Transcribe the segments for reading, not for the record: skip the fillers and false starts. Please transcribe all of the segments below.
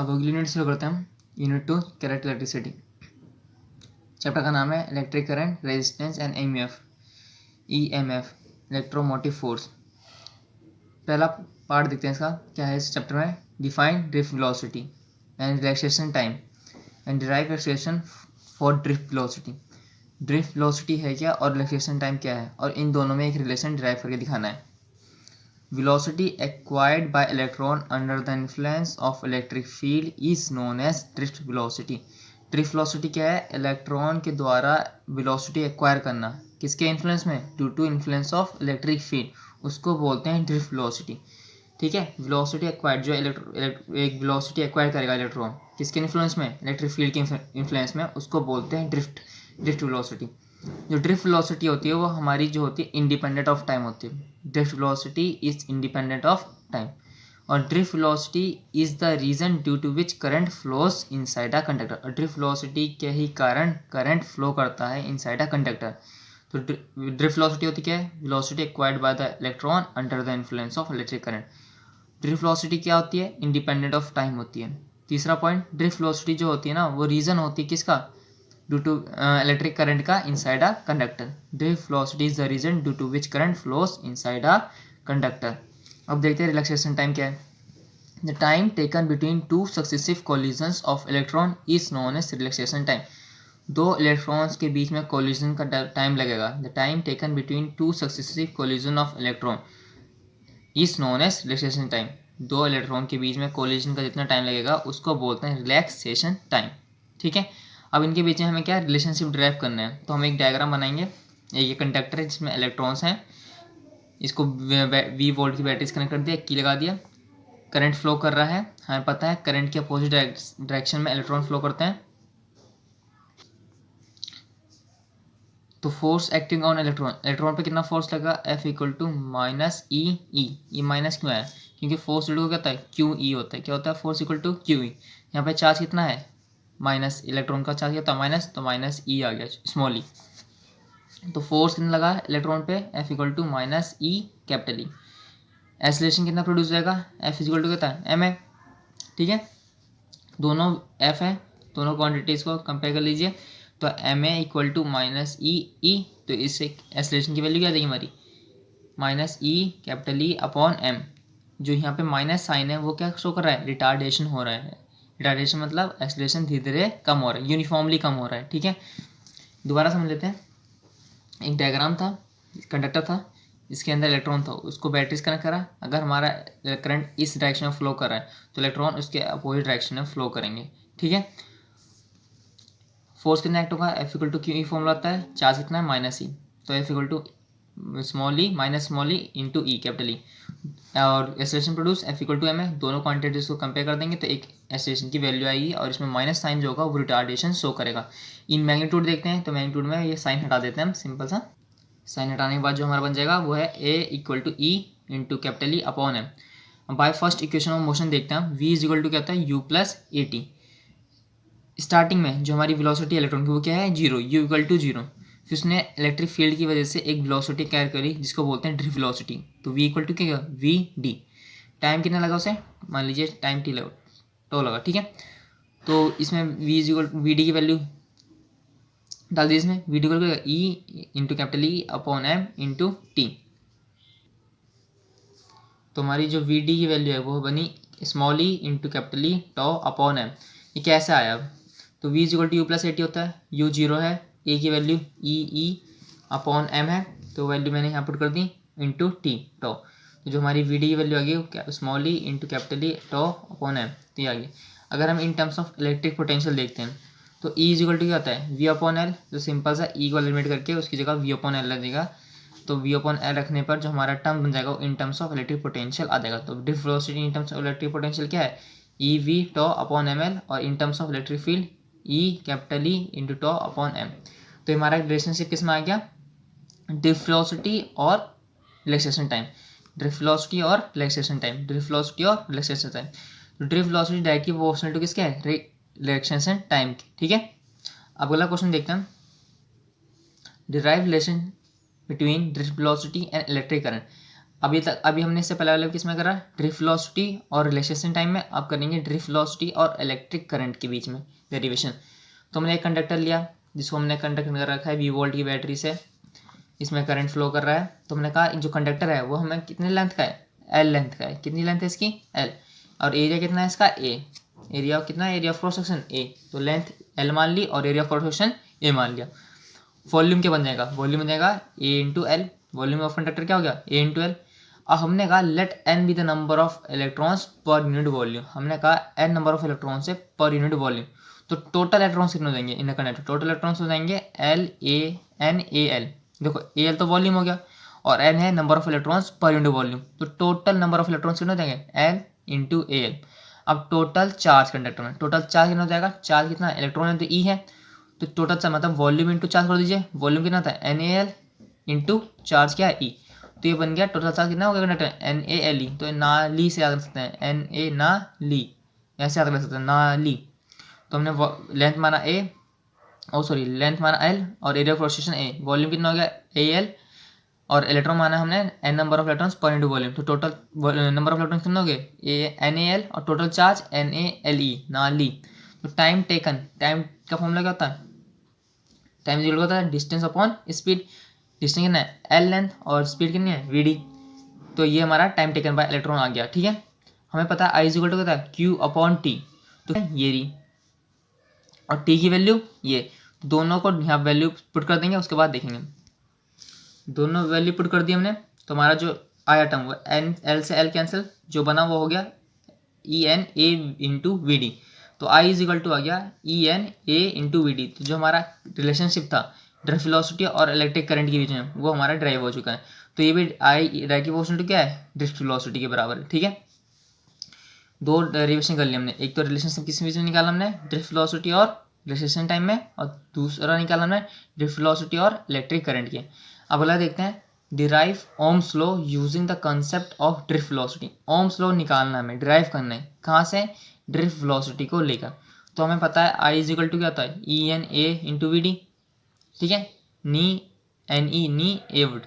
अब अगली यूनिट शुरू करते हैं हम। Unit 2 current electricity. चैप्टर का नाम है electric current, resistance and EMF electromotive force. पहला पार्ट देखते हैं इसका क्या है इस चैप्टर में। Define drift velocity and relaxation time and derive expression for drift velocity. Drift velocity है क्या और रिलैक्सेशन टाइम क्या है, और इन दोनों में एक रिलेशन डिराइव करके दिखाना है। Velocity acquired by electron under the influence of electric field is known as drift velocity. Drift velocity क्या है? इलेक्ट्रॉन के द्वारा वेलोसिटी एक्वायर करना, किसके इन्फ्लुएंस में? Due to influence of electric field, उसको बोलते हैं ड्रिफ्ट वेलोसिटी। ठीक है, वेलोसिटी एक्वायर्ड, जो एक वेलोसिटी एक्वायर करेगा इलेक्ट्रॉन किसके इन्फ्लुएंस में? इलेक्ट्रिक फील्ड के इन्फ्लुएंस में, उसको बोलते हैं ड्रिफ्ट वेलोसिटी। जो ड्रिफ्ट वेलोसिटी होती है वो हमारी जो होती है इंडिपेंडेंट ऑफ टाइम होती है। Drift velocity is independent of time. और drift velocity is the reason due to which current flows inside a conductor. और ड्रिफ्ट वेलोसिटी के ही कारण करंट फ्लो करता है इनसाइड अ कंडक्टर। तो ड्रिफ्ट वेलोसिटी होती क्या है? Velocity acquired by the electron under the influence of electric current. Drift velocity क्या होती है? इंडिपेंडेंट ऑफ टाइम होती है। तीसरा पॉइंट, ड्रिफ्ट वेलोसिटी जो होती है ना, वो रीजन होती है किसका? ड्यू टू इलेक्ट्रिक करंट का inside a conductor. Drift velocity is the reason due to which current flows inside a conductor. अब देखते हैं रिलैक्सेशन टाइम क्या है। The time taken between two successive collisions of electron is known as relaxation time. दो electrons के बीच में collision का टाइम लगेगा। The time taken between two successive collision of electron is known as relaxation time. दो electron के बीच में कोलिजन का जितना टाइम लगेगा उसको बोलते हैं रिलैक्सेशन टाइम। ठीक है, अब इनके बीच में हमें क्या रिलेशनशिप ड्राइव करना है, तो हम एक डायग्राम बनाएंगे। ये कंडक्टर है जिसमें इलेक्ट्रॉन्स हैं, इसको वी वोल्ट की बैटरी से कनेक्ट कर दिया, की लगा दिया, करंट फ्लो कर रहा है। हमें पता है करंट के अपोजिट डायरेक्शन में इलेक्ट्रॉन फ्लो करते हैं। तो फोर्स एक्टिंग ऑन इलेक्ट्रॉन पे कितना फोर्स लगा? F इक्वल टू माइनस ई। ये माइनस क्यों है? क्योंकि फोर्स को क्या होता है? क्यू ई होता है। क्या होता है? Force equal to Q e. यहाँ पे चार्ज कितना है? माइनस, इलेक्ट्रॉन का चार्ज कितना? माइनस, तो माइनस ई आ गया स्मॉल ई। तो फोर्स कितना लगा इलेक्ट्रॉन पे? F equal to minus E capital e. Acceleration कितना प्रोड्यूस होगा? F इक्वल टू कितना है? एम है। ठीक है, दोनों F है, दोनों क्वांटिटीज को कंपेयर कर लीजिए। तो M A equal to minus E, तो इससे एक्सेलरेशन की वैल्यू क्या आ जाएगी हमारी? माइनस ई कैपिटल ई अपॉन एम। जो यहाँ पे माइनस साइन है वो क्या शो कर रहा है? रिटार्डेशन हो रहा है। रिटार्डेशन मतलब एक्सेलरेशन धीरे धीरे कम हो रहा है, यूनिफॉर्मली कम हो रहा है। ठीक है, दोबारा समझ लेते हैं। एक डायग्राम था, कंडक्टर था, इसके अंदर इलेक्ट्रॉन था, उसको बैटरी से कनेक्ट करा। अगर हमारा करंट इस डायरेक्शन में फ्लो कर रहा है तो इलेक्ट्रॉन उसके अपोजिट डायरेक्शन में फ्लो करेंगे। ठीक है, फोर्स कितना एक्ट होगा? F equal to Q E formula आता है, चार्ज कितना है? माइनस ई, तो F equal to small E minus small E into E capital E. और acceleration produce F equal to M है। दोनों क्वांटिटीज को कंपेयर कर देंगे तो एक एक्सेलरेशन की वैल्यू आएगी, और इसमें माइनस साइन जो होगा वो रिटार्डेशन शो करेगा। इन मैग्नीट्यूड देखते हैं, तो मैग्नीट्यूड में ये साइन हटा देते हैं हम, सिंपल सा। साइन हटाने के बाद जो हमारा बन जाएगा वो है A equal to e into capital E upon m. By first equation of motion देखते हैं हम। V इज इक्वल टू क्या होता है? U plus a t. Starting में जो हमारी वेलोसिटी इलेक्ट्रॉन की वो क्या है? Zero, u equal to zero. फिर उसने इलेक्ट्रिक फील्ड की वजह से एक वेलोसिटी कैर करी जिसको बोलते हैं ड्रिफ्ट वेलोसिटी। तो वी इक्वल टू क्या? V d. टाइम कितना लगा उसे? मान लीजिए टाइम टी लगा, टो लगा। ठीक है, तो इसमें v is equal v d की वैल्यू डाल दी इसमें। V d equal e into capital ई अपॉन एम इंटू टी। तो हमारी जो वी डी की वैल्यू है वो बनी स्मॉल ई into capital e tau upon m. ये कैसे आया अब? तो v is equal to u plus a t होता है, u जीरो है, a की वैल्यू ई अपॉन एम है, तो वैल्यू मैंने यहाँ पुट कर दी इंटू टी टो। तो जो हमारी वी डी की वैल्यू आ गई स्मॉल ई into capital e tau upon M, तो ये आ गई। अगर हम in terms of electric potential देखते हैं तो ई इज इक्वल टू क्या होता है? V upon l. तो सिंपल सा ई को एलिमिनेट करके उसकी जगह वी अपॉन एल रख देगा। तो वी अपॉन एल रखने पर जो हमारा टर्म बन जाएगा वो in terms of electric potential आ जाएगा। तो drift velocity in terms of electric potential क्या है? E V tau upon M L, और in terms of electric field E capital E into tau upon M. तो हमारा रिलेशनशिप किस में आ गया? ड्रिफ्ट वेलोसिटी और रिलैक्सेशन टाइम। ड्रिफ्ट वेलोसिटी और रिलैक्सेशन टाइम, ड्रिफ्ट वेलोसिटी और रिलैक्सेशन टाइम। तो drift velocity directly proportional to किसके है? रिलैक्सेशन टाइम की। ठीक है, अब अगला क्वेश्चन देखते हैं। Derive relation between drift velocity and electric current. अभी हमने इससे पहले वाले किस में करा, ड्रिफ्ट वेलोसिटी और रिलैक्सेशन टाइम में। अब करेंगे ड्रिफ्ट वेलोसिटी और इलेक्ट्रिक करंट के बीच में डेरिवेशन। तो हमने एक कंडक्टर लिया जिसको हमने कंडक्ट कर रखा है 20 वोल्ट की बैटरी से, इसमें करंट फ्लो कर रहा है। तो हमने कहा जो कंडक्टर है वो हमें कितने लेंथ का है, एल लेंथ का है। कितनी लेंथ है इसकी, एल, और एरिया कितना है इसका, ए। एरिया कितना है, area of cross section A. तो लेंथ एल मान ली और area of cross section A मान लिया। वॉल्यूम क्या बन जाएगा, वॉल्यूम बन जाएगा A into L. Volume of conductor क्या हो गया, ए इंटू एल। अब हमने कहा let N be the number of electrons per unit volume. हमने कहा एन नंबर ऑफ इलेक्ट्रॉन्स है पर यूनिट वॉल्यूम। तो टोटल इलेक्ट्रॉन्स कितने हो जाएंगे इन द कंडक्टर, टोटल इलेक्ट्रॉन्स हो जाएंगे l a n a l. देखो ए एल तो वॉल्यूम हो गया और एन है number of electrons per unit volume. तो टोटल नंबर ऑफ इलेक्ट्रॉन्स कितने हो जाएंगे, एल इंटू ए एल। अब टोटल चार्ज कंडक्टर में, टोटल चार्ज कितना हो जाएगा, चार्ज कितना, इलेक्ट्रॉन है तो ई है, तो टोटल चार्ज मतलब वॉल्यूम इंटू चार्ज कर दीजिए। वॉल्यूम कितना था, n a l into charge क्या है, ई। तो ये बन गया टोटल चार्ज कितना हो गया conductor, n a l e. तो ना ली से याद रख सकते हैं, एन ए ना ली, ऐसे याद रख सकते हैं, ना ली। तो हमने लेंथ माना ए, ओ सॉरी लेंथ माना एल और area of rotation a. Volume कितना हो गया, ए एल, और इलेक्ट्रॉन माना हमने एन नंबर ऑफ इलेक्ट्रॉन्स पर इंटू वॉल्यूम। तो टोटल नंबर ऑफ इलेक्ट्रॉन्स कितने हो गए, एन ए एल, और total charge n a l e, ना ली। तो टाइम टेकन, टाइम का फॉर्मूला क्या होता है, टाइम इक्वल होता है डिस्टेंस अपॉन स्पीड। डिस्टेंस कितना है, एल लेंथ, और स्पीड कितनी है, वी डी। तो ये हमारा टाइम टेकन बाय इलेक्ट्रॉन आ गया, ठीक है। हमें पता है आई इज इक्वल टू क्या है, क्यू अपॉन टी। तो ये रही, और टी की वैल्यू ये, दोनों को यहाँ वैल्यू पुट कर देंगे, उसके बाद देखेंगे। दोनों वैल्यू पुट कर दी हमने, तो हमारा जो आया टर्म वो एन, एल से एल कैंसिल, जो बना वो हो गया e N A into we D. तो आई इज इक्वल टू आ गया e N A into we D. तो जो हमारा रिलेशनशिप था ड्रिफ्ट वेलोसिटी और इलेक्ट्रिक करंट के बीच में, वो हमारा ड्राइव हो चुका है। तो ये भी आई ड्राइव की वेलोसिटी क्या है, ड्रिफ्ट वेलोसिटी के बराबर है, ठीक है। दो डेरिवेशन कर लिए हमने, एक तो रिलेशनशिप किस बीच में निकाला हमने, ड्रिफ्ट वेलोसिटी और रिलेक्सेशन टाइम में, और दूसरा निकाला हमने ड्रिफ्ट वेलोसिटी और इलेक्ट्रिक करंट के। अब अगला देखते हैं, derive Ohm's law using the concept of drift velocity. Ohm's law निकालना है, हमें डिराइव करना है, कहाँ से, ड्रिफ्ट वेलोसिटी को लेकर। तो हमें पता है आई इज इक्वल टू क्या होता है, E N A into we D, ठीक है। नी एन ई नी A would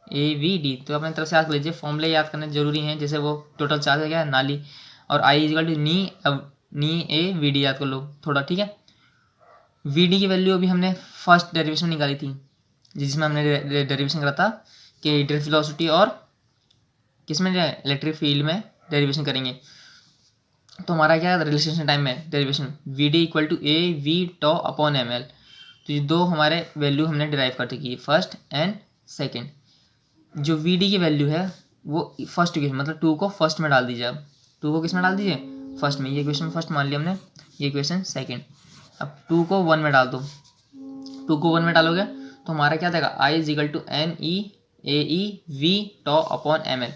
A V D. तो अपने तरफ से याद कर लीजिए, फॉर्मूले याद करने जरूरी हैं, जैसे वो टोटल चार्ज है क्या है, नाली, और आई इज इक्वल टू नी ए वी डी याद कर लो थोड़ा, ठीक है। वी डी की वैल्यू अभी हमने फर्स्ट डेरिवेशन निकाली थी, जिसमें हमने डेरिवेशन करा था कि ड्रिफ्ट वेलोसिटी और किस में इलेक्ट्रिक फील्ड में डेरिवेशन करेंगे। तो हमारा क्या रिलेशन टाइम में derivation, v d equal to a v tau upon M l. तो ये दो हमारे वैल्यू हमने डिराइव कर चुकी है, फर्स्ट एंड सेकेंड। जो वी डी की वैल्यू है वो फर्स्ट इक्वेशन, मतलब टू को फर्स्ट में डाल दीजिए। अब टू को किस में डाल दीजिए, फर्स्ट में। ये इक्वेशन फर्स्ट मान लिया हमने, ये इक्वेशन सेकेंड। अब टू को वन में डाल दो, टू को वन में डालोगे तो हमारा क्या देगा, I is equal to N E A E V tau upon M L.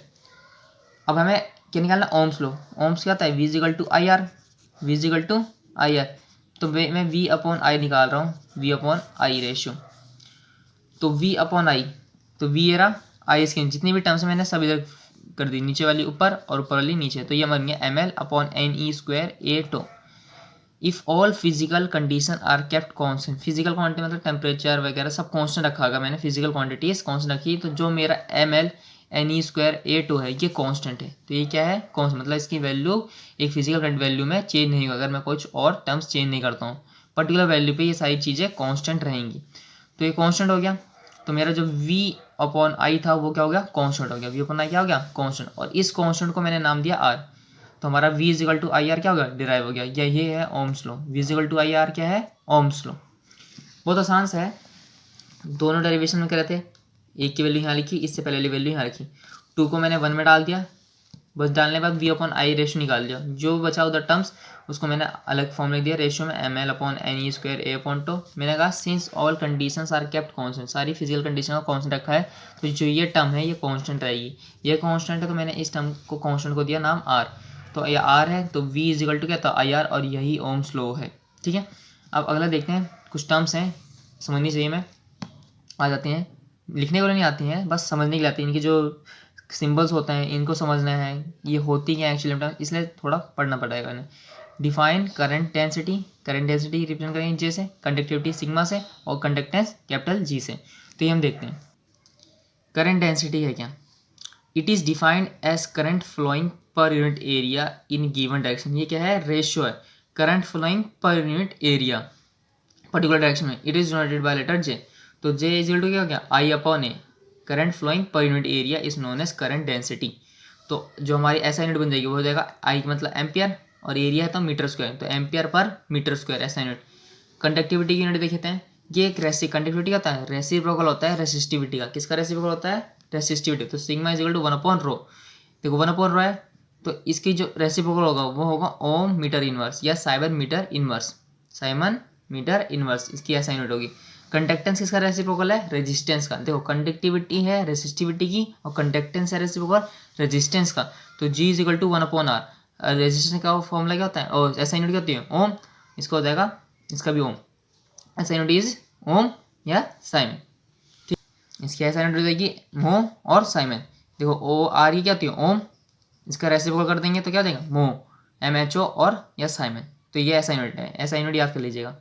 अब हमें क्या निकालना, ओम्स लो। ओम्स क्या होता है, v is equal to I R, v is equal to I R. तो मैं वी अपॉन आई निकाल रहा हूँ, वी अपॉन आई रेशियो। तो वी अपॉन आई, तो वी ये रहा, आई इसके जितनी भी टर्म्स मैंने सब इधर कर दी, नीचे वाली ऊपर और ऊपर वाली नीचे। तो ये बन गया m L upon N E square a tau. If all physical condition are kept constant, physical quantity मतलब टेम्परेचर वगैरह सब कॉन्स्टेंट रखा होगा मैंने, फिजिकल क्वांटिटीज कॉन्स्टेंट रखी। तो जो मेरा m l n E square a tau है ये कॉन्स्टेंट है। तो ये क्या है, कॉन्स्टेंट, मतलब इसकी वैल्यू एक फिजिकल वैल्यू में चेंज नहीं होगा अगर मैं कुछ और टर्म्स चेंज नहीं करता हूँ। पर्टिकुलर वैल्यू पे ये सारी चीज़ें कॉन्स्टेंट रहेंगी। तो ये कॉन्स्टेंट हो गया। तो मेरा जो वी अपॉन आई था वो क्या हो गया, कॉन्स्टेंट हो गया। वी अपॉन आई क्या हो गया, कॉन्स्टेंट। और इस कॉन्स्टेंट को मैंने नाम दिया आर। तो हमारा v is equal to I R क्या हो गया, डिराइव हो गया। ये है Ohm's law, v is equal to I R क्या है, ओम्स लॉ। बहुत आसान सा है, दोनों डेरिवेशन में करे थे, एक की वैल्यू यहाँ लिखी, इससे पहले वाली वैल्यू यहाँ रखी। टू को मैंने वन में डाल दिया, बस डालने के बाद वी अपॉन आई रेशियो निकाल दिया। जो बचा उधर टर्म्स उसको मैंने अलग फॉर्म लिख दिया, रेशियो में M L upon N E square A upon two. मैंने कहा since all conditions are kept constant, सारी फिजिकल कंडीशन का कॉन्स्टेंट रखा है, तो जो ये टर्म है ये कॉन्स्टेंट रहेगी। ये कॉन्स्टेंट है तो मैंने इस टर्म को कॉन्स्टेंट को दिया नाम आर। तो ये आर है, तो v इज इक्वल टू क्या था, आई आर, और यही ओम्स लॉ है, ठीक है। अब अगला देखते हैं, कुछ टर्म्स हैं समझनी चाहिए, मैं आ जाते हैं, लिखने को नहीं आती हैं, बस समझने के लिए आती हैं। इनके जो सिंबल्स होते हैं इनको समझना है, ये होती हैं एक्चुअली टर्म, इसलिए थोड़ा पढ़ना पड़ेगा इन्हें। Define current density, current density represent करेंगे जे से, कंडक्टिविटी सिग्मा से, और कंडक्टेंस कैपिटल जी से। तो ये हम देखते हैं, करंट डेंसिटी है क्या, it is defined as current flowing per unit area in given direction. ये क्या है, रेशियो है current flowing per unit area particular direction में। It is denoted by letter J. तो जे इज इक्वल टू क्या हो गया, I upon A. Current flowing per unit area is known as current density. तो जो हमारी ऐसा यूनिट बन जाएगी वो हो जाएगा आई मतलब एम्पियर और एरिया है तो मीटर स्क्वायर, तो एम्पियर पर मीटर स्क्वायर ऐसा यूनिट। कंडक्टिविटी की यूनिट देखते हैं, ये एक कंडक्टिविटी होता है रेसिप्रोकल होता है रेसिस्टिविटी का। किसका रेसिप्रोकल होता है, रेसिस्टिविटी। तो सिग्मा इज इक्वल टू 1/रो। देखो 1/रो है तो इसकी जो रेसिप्रोकल होगा वो होगा ओम मीटर इनवर्स या siemens metre inverse. Siemens metre inverse इसकी ऐसा यूनिट होगी। कंडक्टेंस किसका रेसिप्रोकल है, रेजिस्टेंस का। देखो कंडक्टिविटी है रेसिस्टिविटी की और कंडक्टेंस है रेसिप्रोकल रेजिस्टेंस का। तो G is equal to 1/r। Resistance का फॉर्मूला क्या होता है, और ऐसा यूनिट क्या होती है, ओम। इसका हो जाएगा, इसका भी ओम। ऐसा यूनिट इज ओम या साइमन। ठीक, इसकी ऐसा यूनिट हो जाएगी मो और साइमन। देखो ओ आर की क्या होती है, ओम। इसका रेसिप्रोकल कर देंगे तो क्या देगा, मो, MHO और या साइमन। तो ये ऐसा यूनिट है, ऐसा यूनिट याद कर लीजिएगा।